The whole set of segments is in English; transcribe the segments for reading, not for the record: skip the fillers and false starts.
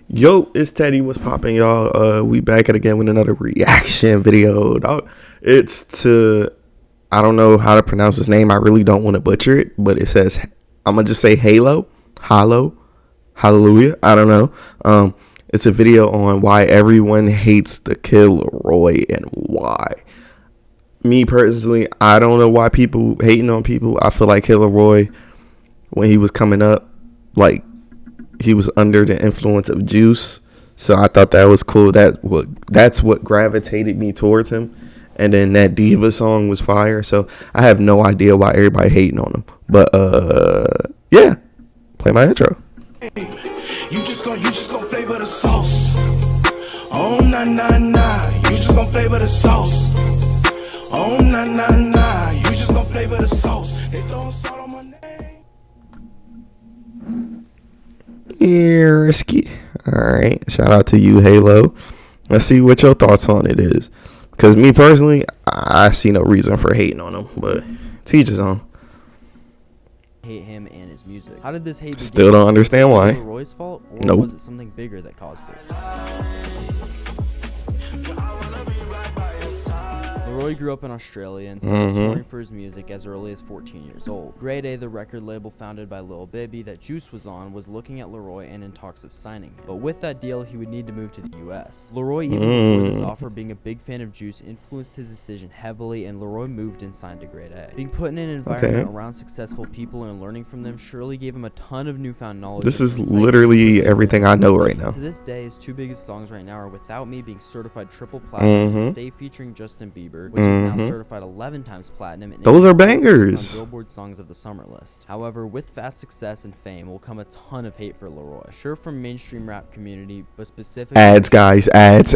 Yo, it's Teddy. What's poppin', y'all? We back at again with another reaction video. Dog. It's to I don't know how to pronounce his name. I really don't want to butcher it, but it says I'm gonna just say Halo, Hallelujah. I don't know. It's a video on why everyone hates the Kid Laroi and why. Me personally, I don't know why people hating on people. I feel like Kid Laroi, when he was coming up, like, he was under the influence of Juice, so I thought that was cool. That's what gravitated me towards him. And then that Diva song was fire. So I have no idea why everybody hating on him. But yeah, play my intro. You just gon' flavor the sauce. Oh nah nah nah, you just gon' flavor the sauce. Oh nah nah nah, you just gon' flavor the sauce. They throwin' salt on my name. Risky. Alright, shout out to you, Halo. Let's see what your thoughts on it is. Because me personally, I see no reason for hating on him. But teach his own. Hate him and his music. How did this hate begin? Still don't understand why. Was it Larroi's fault, or Nope. was it something bigger that caused it? Laroi grew up in Australia and started touring for his music as early as 14 years old. Grade A, the record label founded by Lil Baby that Juice was on, was looking at Laroi and in talks of signing him. But with that deal, he would need to move to the US. Laroi, even before this offer, being a big fan of Juice, influenced his decision heavily, and Laroi moved and signed to Grade A. Being put in an environment around successful people and learning from them surely gave him a ton of newfound knowledge. This is literally everything I know right now. To this day, his two biggest songs right now are Without Me being certified triple platinum and Stay featuring Justin Bieber, which is now certified 11 times platinum. And those are bangers. On Billboard Songs of the Summer list. However, with fast success and fame will come a ton of hate for Laroi. Sure, from mainstream rap community, but specifically Ads, guys, ads.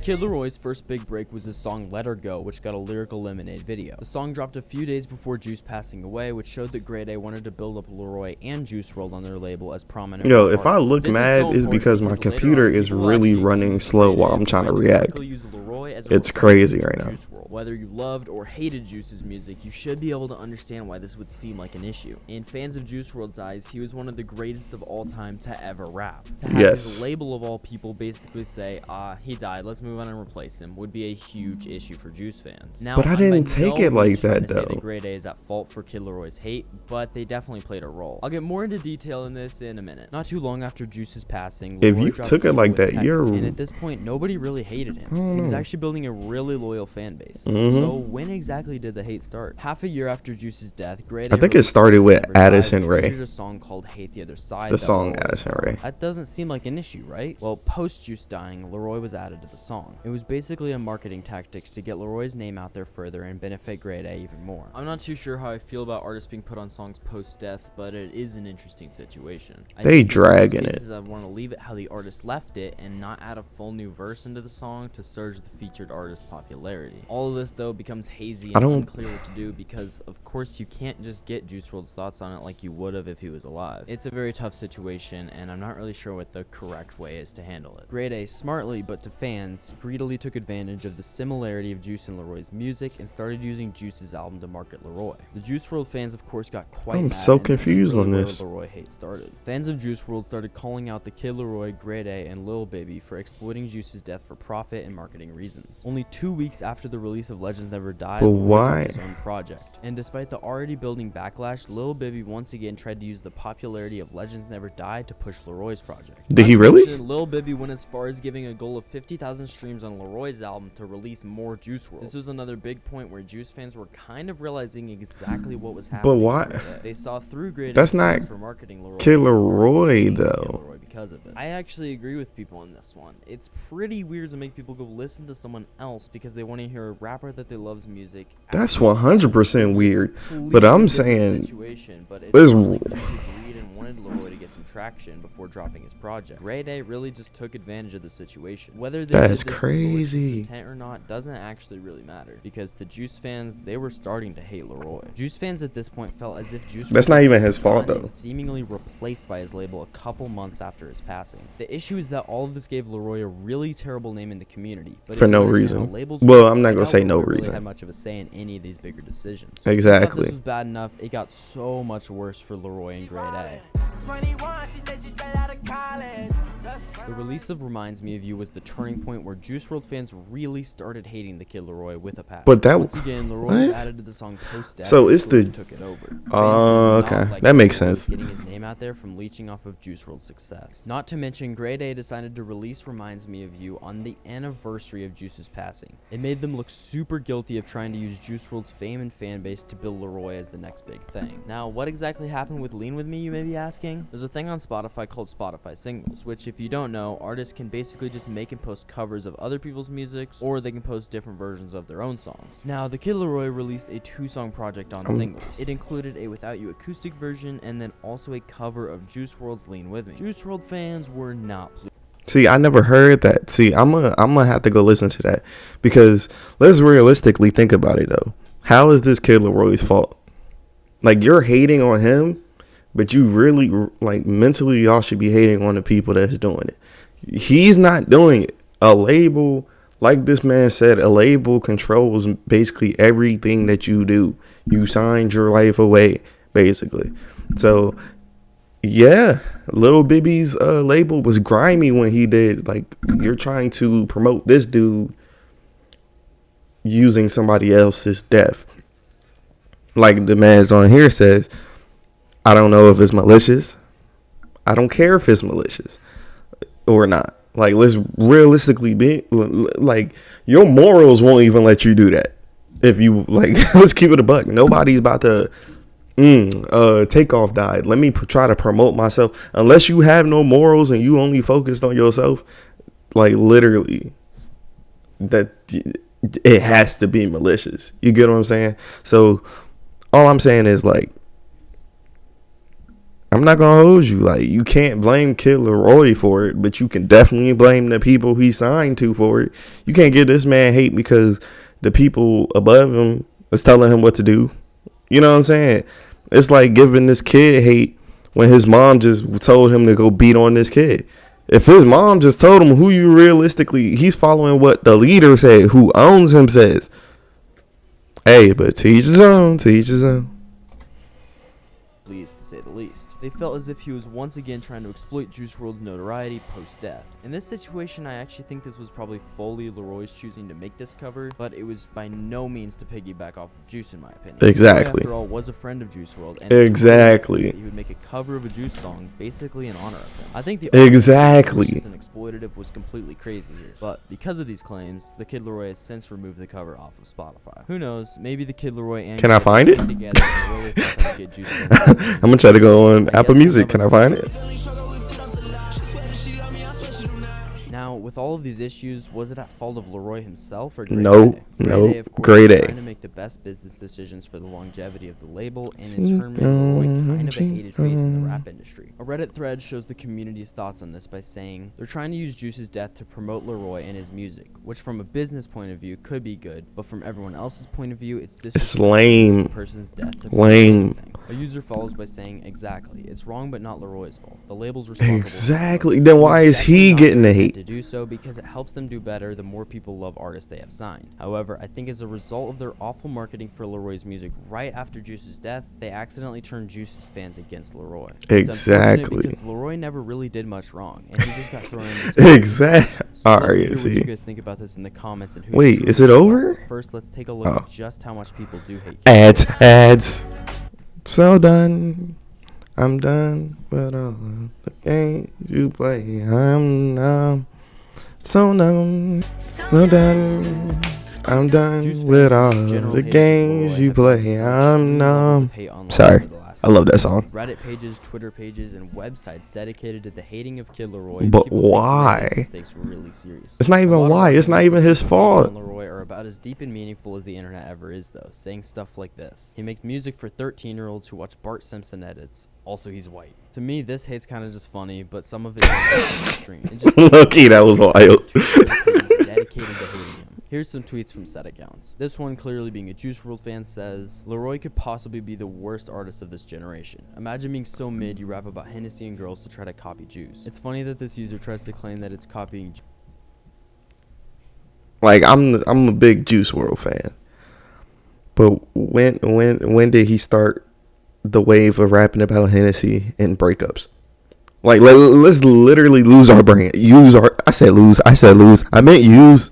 Kid Laroi's first big break was his song Let Her Go, which got a Lyrical Lemonade video. The song dropped a few days before Juice passing away, which showed that Grade A wanted to build up Laroi and Juice WRLD on their label as prominent. Yo, if I look mad, it's because my computer is really running slow while I'm trying to react. It's crazy right now. Whether you loved or hated Juice's music, you should be able to understand why this would seem like an issue. In fans of Juice WRLD's eyes, he was one of the greatest of all time to ever rap. To have his label of all people basically say, he died, let's move on and replace him, would be a huge issue for Juice fans. Now, but I didn't take it like that, though. Say that Grade A is at fault for Kid Laroi's hate, but they definitely played a role. I'll get more into detail in this in a minute. Not too long after Juice's passing, if you took it like that, and at this point, nobody really hated him. He was actually building a really loyal fan base. So when exactly did the hate start? Half a year after Juice's death, Grade A, I think it started with Addison Rae. A song called Hate the Other Side. The song Addison Rae. That doesn't seem like an issue, right? Well, post Juice dying, Laroi was added to the song. It was basically a marketing tactic to get Laroi's name out there further and benefit Grade A even more. I'm not too sure how I feel about artists being put on songs post-death, but it is an interesting situation. They dragging it. I want to leave it how the artist left it and not add a full new verse into the song to surge the featured artist's popularity. All of this, though, becomes hazy and unclear what to do because, of course, you can't just get Juice WRLD's thoughts on it like you would have if he was alive. It's a very tough situation, and I'm not really sure what the correct way is to handle it. Grade A, smartly but to fans, greedily took advantage of the similarity of Juice and Laroi's music and started using Juice's album to market Laroi. The Juice WRLD fans, of course, got quite mad, so confused on this. Laroi hate started. Fans of Juice WRLD started calling out the Kid Laroi, Grade A, and Lil Baby for exploiting Juice's death for profit and marketing reasons. Only 2 weeks after the release of Legends Never Die, why? His own project. And despite the already building backlash, Lil Baby once again tried to use the popularity of Legends Never Die to push Laroi's project. Did he really? Lil Baby went as far as giving a goal of 50,000 streams on Laroi's album to release more Juice WRLD. This was another big point where Juice fans were kind of realizing exactly what was happening. But why? They saw through Grade A. That's not for marketing Laroi Kid Laroi, though. Because of it. I actually agree with people on this one. It's pretty weird to make people go listen to someone else because they want to hear a rapper that they love's music. That's 100% weird. But I'm saying, but it's and wanted Laroi to get get some traction before dropping his project. Grey Day really just took advantage of the situation. Whether they That's did this with crazy. malicious intent or not doesn't actually really matter, because the Juice fans, they were starting to hate Laroi. Juice fans at this point felt as if Juice That's WRLD not even was his fault, forgotten though. and seemingly replaced by his label a couple months after his passing. The issue is that all of this gave Laroi a really terrible name in the community, but For if you no understand reason. how labels Well, work, I'm not I gonna doubt say no Laroi really reason. had much of a say in any of these bigger decisions. Exactly. I thought this was bad enough, it got so much worse for Laroi and Grey Day. The release of Reminds Me of You was the turning point where Juice WRLD fans really started hating the Kid Laroi with a passion. But that once again, Laroi was what? added to the song Post Death. So it's the took it over. Oh, Fans did not okay. like That Kid makes Laroi sense. getting his name out there from leeching off of Juice WRLD's success. Not to mention, Grey Day decided to release Reminds Me of You on the anniversary of Juice's passing. It made them look super guilty of trying to use Juice WRLD's fame and fan base to bill Laroi as the next big thing. Now, what exactly happened with Lean With Me, you may be asking? There's a thing on Spotify called Spotify Singles, which, if you don't know, artists can basically just make and post covers of other people's music, or they can post different versions of their own songs. Now, the Kid Laroi released a 2-song project on Singles. It included a Without You acoustic version, and then also a cover of Juice WRLD's Lean With Me. Juice WRLD fans were not pleased. See, I never heard that. See, I'm gonna have to go listen to that, because let's realistically think about it though. How is this Kid Laroi's fault? Like, you're hating on him, but you really, like, mentally y'all should be hating on the people that's doing it. He's not doing it. A label, like this man said, a label controls basically everything that you do. You signed your life away, basically. So yeah, Lil Bibby's label was grimy when he did. Like, you're trying to promote this dude using somebody else's death. Like the man's on here says, I don't know if it's malicious. I don't care if it's malicious or not. Like, let's realistically be like, your morals won't even let you do that. If you like, let's keep it a buck. Nobody's about to Takeoff died. Let me try to promote myself. Unless you have no morals and you only focused on yourself, like, literally, that it has to be malicious. You get what I'm saying? So all I'm saying is, like, I'm not gonna hold you. Like, you can't blame Kid Laroi for it, but you can definitely blame the people he signed to for it. You can't give this man hate because the people above him is telling him what to do. You know what I'm saying? It's like giving this kid hate when his mom just told him to go beat on this kid. If his mom just told him, who you realistically, he's following what the leader said, who owns him, says. Hey, but teach his own, teach his own. Pleased, to say the least. They felt as if he was once again trying to exploit Juice WRLD's notoriety post-death. In this situation, I actually think this was probably fully Laroi's choosing to make this cover, but it was by no means to piggyback off of Juice, in my opinion. Exactly. Laroi, after all, was a friend of Juice WRLD, and exactly, he would make a cover of a Juice song basically in honor of him. I think the exactly and exploitative was completely crazy here, but because of these claims, the Kid Laroi has since removed the cover off of Spotify. Who knows? Maybe the Kid Laroi and can I find it? Together really thought they would get Juice WRLD. I'm gonna try to go on Apple Music. Can I find it? Now, with all of these issues, was it at fault of Laroi himself or No, Grey Day. Trying to make the best business decisions for the longevity of the label, and in turn made Laroi kind of a hated face in the rap industry. A Reddit thread shows the community's thoughts on this by saying, they're trying to use Juice's death to promote Laroi and his music, which from a business point of view could be good, but from everyone else's point of view, it's lame. The person's death to lame. A user follows by saying, exactly, it's wrong but not Laroi's fault. The label's responsible. Exactly. Then why is he getting the hate? To do so because it helps them do better the more people love artists they have signed. However, I think as a result of their awful marketing for Laroi's music right after Juice's death, they accidentally turned Juice's fans against Laroi. Exactly. Because Laroi never really did much wrong, and he just got thrown in this. Exactly. Alright, What see. you guys think about this in the comments and who? Wait, is it over? First, let's take a look at just how much people do hate. Ads. So done. I'm done with all of the games you play. I'm numb. So numb. So done. I'm done with all of the games you play. I'm numb. Sorry. blogs. I love that song. Reddit pages, Twitter pages, and websites dedicated to the hating of Kid Laroi. But People take why? Larroi's mistakes really serious. It's not even why. It's not even his fault. Laroi are about as deep and meaningful as the internet ever is, though, saying stuff like this. He makes music for 13-year-olds who watch Bart Simpson edits. Also, he's white. To me, this hate's kind of just funny, but some of it is extreme. Lucky that was wild. Dedicated to hating him. Here's some tweets from said accounts. This one, clearly being a Juice WRLD fan, says, Laroi could possibly be the worst artist of this generation. Imagine being so mid you rap about Hennessy and girls to try to copy Juice. It's funny that this user tries to claim that it's copying Like, I'm a big Juice WRLD fan. But when did he start the wave of rapping about Hennessy and breakups? Like, let's literally lose our brain. I said lose. I meant use.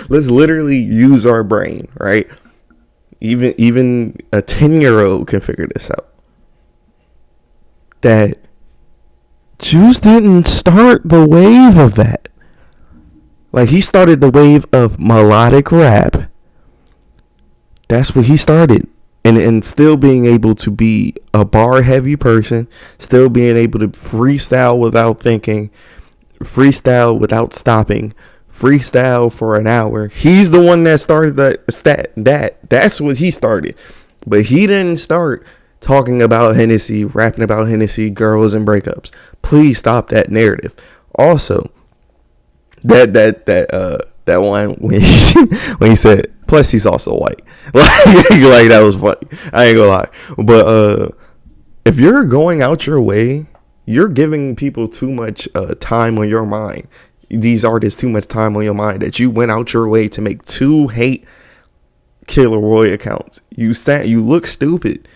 Let's literally use our brain, right? Even a 10-year-old can figure this out. That Juice didn't start the wave of that. Like, he started the wave of melodic rap. That's what he started. And still being able to be a bar heavy person, still being able to freestyle without thinking, freestyle without stopping, freestyle for an hour. He's the one that started that's what he started. But he didn't start talking about Hennessy, rapping about Hennessy, girls, and breakups. Please stop that narrative. Also, that one when he said, plus he's also white. like that was funny. I ain't gonna lie. But if you're going out your way, you're giving people too much time on your mind. These artists too much time on your mind that you went out your way to make 2 hate Kid Laroi accounts. You look stupid,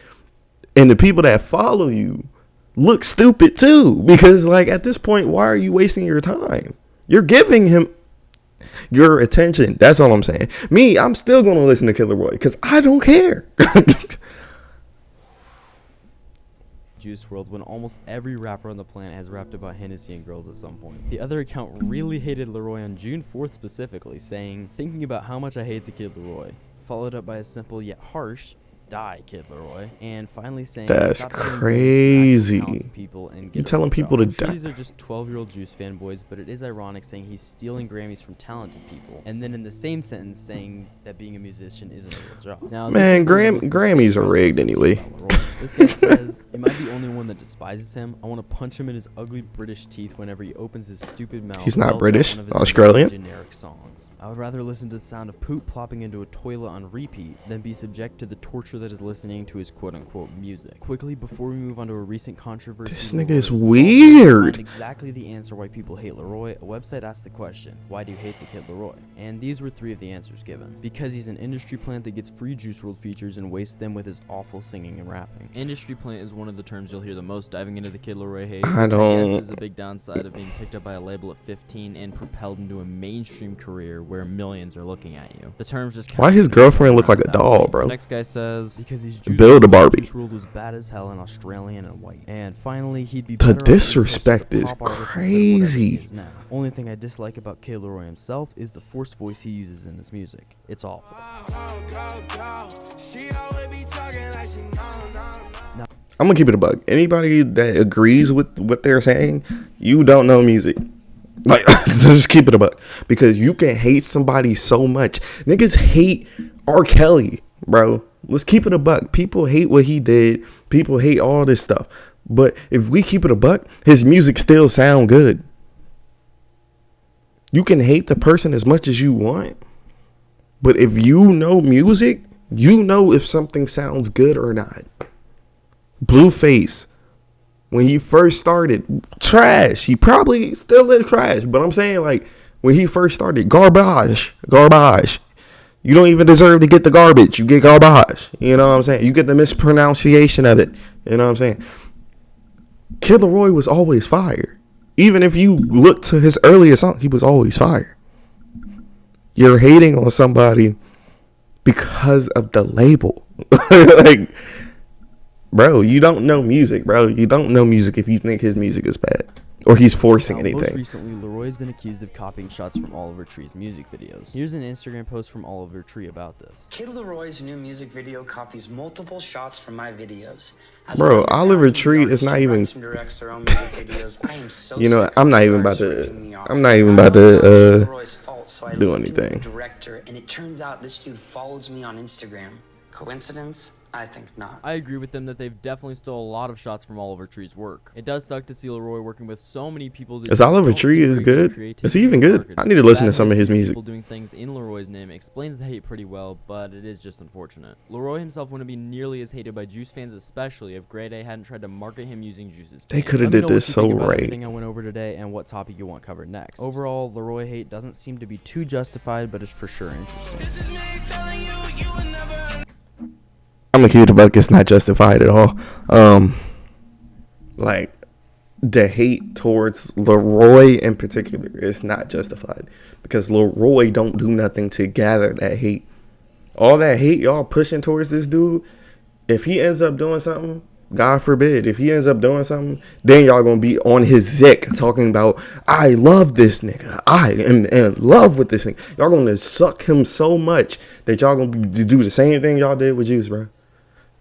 and the people that follow you look stupid too. Because like at this point, why are you wasting your time? You're giving him your attention. That's all I'm saying. Me, I'm still gonna listen to Kid Laroi because I don't care. Juice WRLD when almost every rapper on the planet has rapped about Hennessy and girls at some point. The other account really hated Laroi on June 4th specifically, saying, thinking about how much I hate the Kid Laroi, followed up by a simple yet harsh, die Kid Laroi, and finally saying, that's crazy. People and you telling people to die. die. These are just 12-year-old Juice fanboys, but it is ironic saying he's stealing Grammys from talented people, and then in the same sentence saying that being a musician isn't a real job. Now, man, Grammys are rigged anyway. This guy says, am I the only one that despises him? I want to punch him in his ugly British teeth whenever he opens his stupid mouth. He's not British, Australian. Generic songs. I would rather listen to the sound of poop plopping into a toilet on repeat than be subject to the torture that is listening to his quote-unquote music. Quickly, before we move on to a recent controversy, this nigga is weird. Exactly the answer why people hate Laroi. A website asked the question, why do you hate the Kid Laroi? And these were 3 of the answers given. Because he's an industry plant that gets free Juice WRLD features and wastes them with his awful singing and rapping. Industry plant is one of the terms you'll hear the most diving into the Kid Laroi hate. I don't. This is a big downside of being picked up by a label at 15 and propelled into a mainstream career where millions are looking at you. The terms just why his girlfriend look like a doll, bro? The next guy says because he's Build a Barbie. Juice WRLD was bad as hell and Australian and white. And finally, he'd be the disrespect is crazy. Only thing I dislike about Kid Laroi himself is the forced voice he uses in his music. It's awful. I'm gonna keep it a bug. Anybody that agrees with what they're saying, you don't know music. Like, just keep it a bug. Because you can hate somebody so much. Niggas hate R. Kelly, bro. Let's keep it a buck. People hate what he did. People hate all this stuff. But if we keep it a buck, his music still sound good. You can hate the person as much as you want. But if you know music, you know if something sounds good or not. Blueface, when he first started, trash. He probably still is trash. But I'm saying, like, when he first started, garbage. You don't even deserve to get the garbage. You get garbage. You know what I'm saying? You get the mispronunciation of it. You know what I'm saying? Kid Laroi was always fire. Even if you look to his earliest song, he was always fire. You're hating on somebody because of the label. Like, bro, you don't know music, bro. You don't know music if you think his music is bad. or he's forcing Now, most anything. recently, Laroi has been accused of copying shots from Oliver Tree's music videos. Here's an Instagram post from Oliver Tree about this. Kid Laroi's new music video copies multiple shots from my videos. As Bro, an Oliver underground Tree indie is not artist who even. writes and directs their own music videos, I am so You know, sick I'm of not the even about artists to. ripping me off. I'm not even I about know it's not to Laroi's fault, so I do looked into anything. the director, and it turns out this dude follows me on Instagram. Coincidence? I think not. I agree with them that they've definitely stole a lot of shots from Oliver Tree's work. It does suck to see Laroi working with so many people that Is just Oliver don't Tree see is very good? Is creativity he even or good? marketing. I need to listen to That some of his history of music. people doing things in Laroi's name explains the hate pretty well, but it is just unfortunate. Laroi himself wouldn't be nearly as hated by Juice fans, especially if Grade A hadn't tried to market him using Juice's They fame. coulda Let me did know this what you so think about right. everything I went over today and what topic you want covered next. Overall, Laroi hate doesn't seem to be too justified, but it's for sure interesting. I'm gonna keep it a buck. It's not justified at all. Like the hate towards Laroi in particular is not justified because Laroi don't do nothing to gather that hate. All that hate y'all pushing towards this dude, if he ends up doing something, God forbid, if he ends up doing something, then y'all gonna be on his zick talking about, I love this nigga. I am in love with this thing. Y'all gonna suck him so much that y'all gonna do the same thing y'all did with Juice, bro.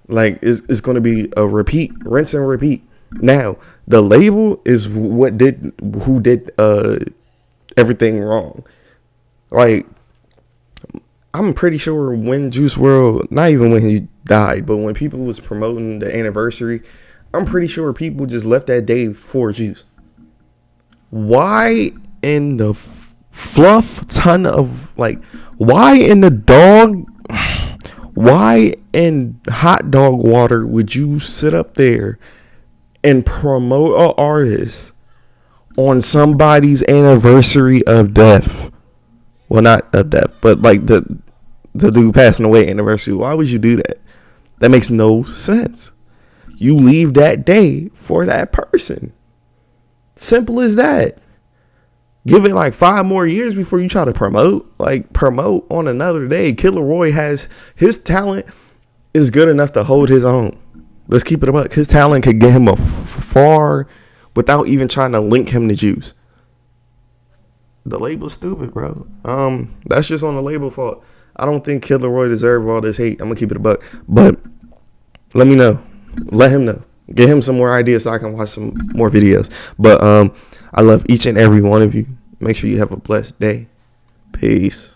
Like, it's going to be a repeat, rinse and repeat. Now, the label is who did everything wrong. Like, I'm pretty sure when Juice WRLD, not even when he died, but when people was promoting the anniversary, I'm pretty sure people just left that day for Juice. Why in the fluff ton of, like, why in the dog... Why in hot dog water would you sit up there and promote an artist on somebody's anniversary of death? Well, not of death, but like the dude passing away anniversary. Why would you do that? That makes no sense. You leave that day for that person. Simple as that. Give it like 5 more years before you try to promote. Like, promote on another day. Kid Laroi has, his talent is good enough to hold his own. Let's keep it a buck. His talent could get him far without even trying to link him to Juice. The label's stupid, bro. That's just on the label fault. I don't think Kid Laroi deserves all this hate. I'm gonna keep it a buck. But let me know. Let him know. Get him some more ideas so I can watch some more videos. But I love each and every one of you. Make sure you have a blessed day. Peace.